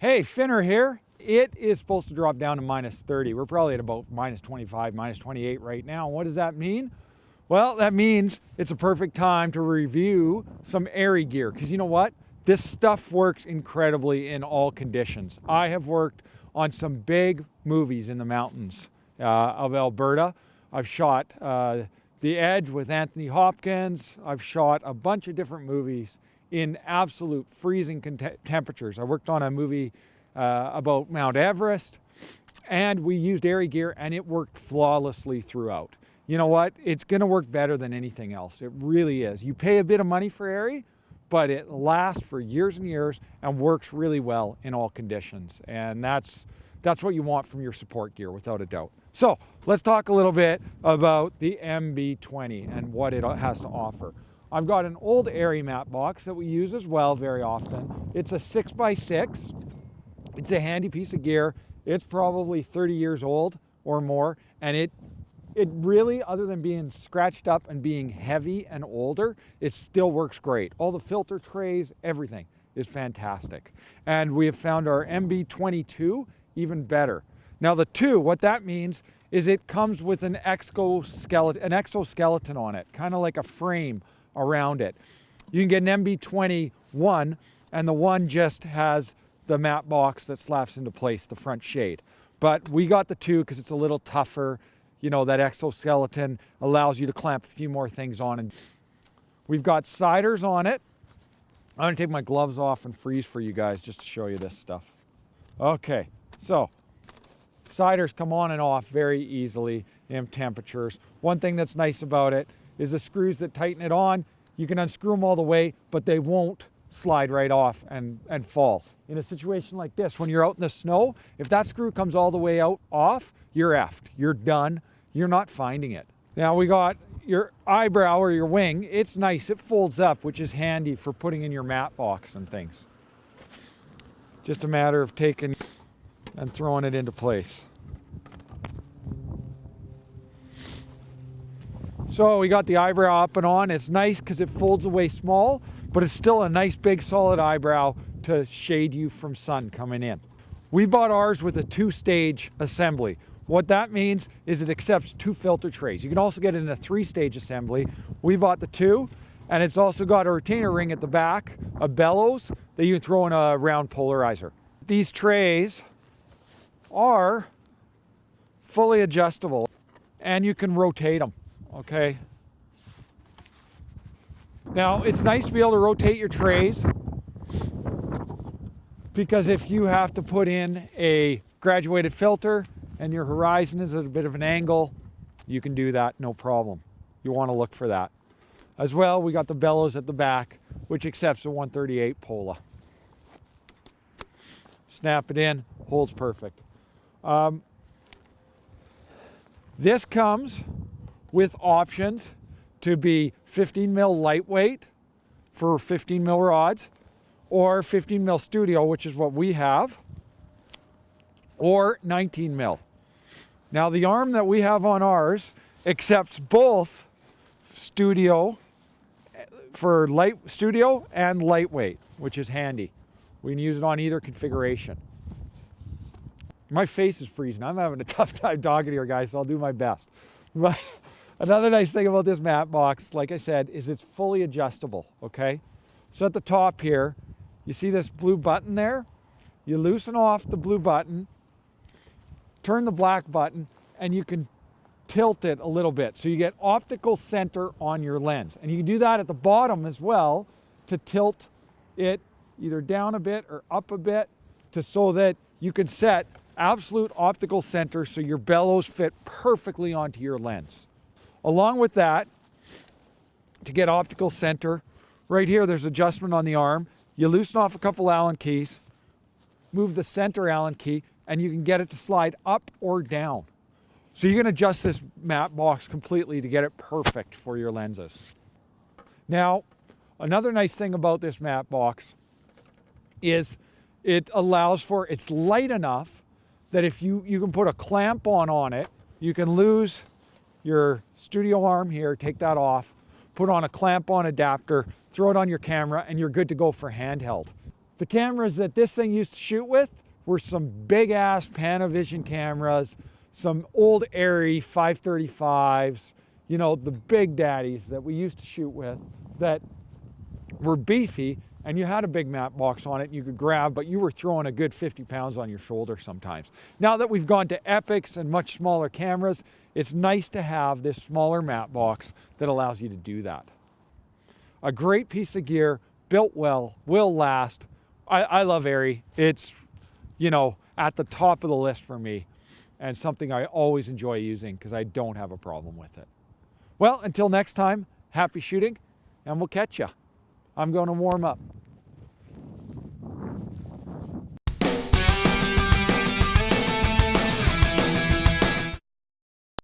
Hey, Finner here. It is supposed to drop down to minus 30. We're probably at about minus 25, minus 28 right now. What does that mean? Well, that means it's a perfect time to review some Arri gear, because you know what? This stuff works incredibly in all conditions. I have worked on some big movies in the mountains of Alberta. I've shot The Edge with Anthony Hopkins. I've shot a bunch of different movies in absolute freezing temperatures. I worked on a movie about Mount Everest, and we used Arri gear, and it worked flawlessly throughout. You know what? It's going to work better than anything else. It really is. You pay a bit of money for Arri, but it lasts for years and years and works really well in all conditions. And that's what you want from your support gear, without a doubt. So let's talk a little bit about the MB20 and what it has to offer. I've got an old Arri mat box that we use as well very often. It's a 6x6. It's a handy piece of gear. It's probably 30 years old or more, and it really, other than being scratched up and being heavy and older, it still works great. All the filter trays, everything is fantastic. And we have found our MB22 even better. Now the 2, what that means is it comes with an exoskeleton on it, kind of like a frame around it. You can get an MB21, and the 1 just has the mat box that slaps into place, the front shade. But we got the 2 because it's a little tougher. You know, that exoskeleton allows you to clamp a few more things on. And we've got siders on it. I'm gonna take my gloves off and freeze for you guys just to show you this stuff. Okay, so siders come on and off very easily in temperatures. One thing that's nice about it is the screws that tighten it on, you can unscrew them all the way, but they won't slide right off and fall. In a situation like this, when you're out in the snow, if that screw comes all the way off, you're effed. You're done. You're not finding it. Now we got your eyebrow or your wing. It's nice. It folds up, which is handy for putting in your mat box and things. Just a matter of taking and throwing it into place. So we got the eyebrow up and on. It's nice because it folds away small, but it's still a nice big solid eyebrow to shade you from sun coming in. We bought ours with a 2-stage assembly. What that means is it accepts 2 filter trays. You can also get it in a 3-stage assembly. We bought the 2, and it's also got a retainer ring at the back, a bellows that you can throw in a round polarizer. These trays are fully adjustable, and you can rotate them, okay? Now, it's nice to be able to rotate your trays, because if you have to put in a graduated filter and your horizon is at a bit of an angle, you can do that, no problem. You want to look for that. As well, we got the bellows at the back, which accepts a 138 Pola. Snap it in, holds perfect. This comes with options to be 15 mil lightweight for 15 mil rods, or 15 mil studio, which is what we have, or 19 mil. Now the arm that we have on ours accepts both studio for studio and lightweight, which is handy. We can use it on either configuration. My face is freezing. I'm having a tough time talking here, guys, so I'll do my best. But another nice thing about this mat box, like I said, is it's fully adjustable, okay? So at the top here, you see this blue button there? You loosen off the blue button, turn the black button, and you can tilt it a little bit. So you get optical center on your lens. And you can do that at the bottom as well to tilt it either down a bit or up a bit so that you can set absolute optical center so your bellows fit perfectly onto your lens. Along with that, to get optical center, right here there's adjustment on the arm. You loosen off a couple Allen keys, move the center Allen key, and you can get it to slide up or down. So you can adjust this mat box completely to get it perfect for your lenses. Now, another nice thing about this mat box is it allows for, it's light enough that if you can put a clamp on it, you can lose your studio arm here, take that off, put on a clamp on adapter, throw it on your camera, and you're good to go for handheld. The cameras that this thing used to shoot with were some big ass Panavision cameras, some old Arri 535s, you know, the big daddies that we used to shoot with that were beefy, and you had a big matte box on it you could grab, but you were throwing a good 50 pounds on your shoulder sometimes. Now that we've gone to epics and much smaller cameras, it's nice to have this smaller matte box that allows you to do that. A great piece of gear, built well, will last. I love Arri. It's, you know, at the top of the list for me, and something I always enjoy using because I don't have a problem with it. Well, until next time, happy shooting, and we'll catch ya. I'm going to warm up.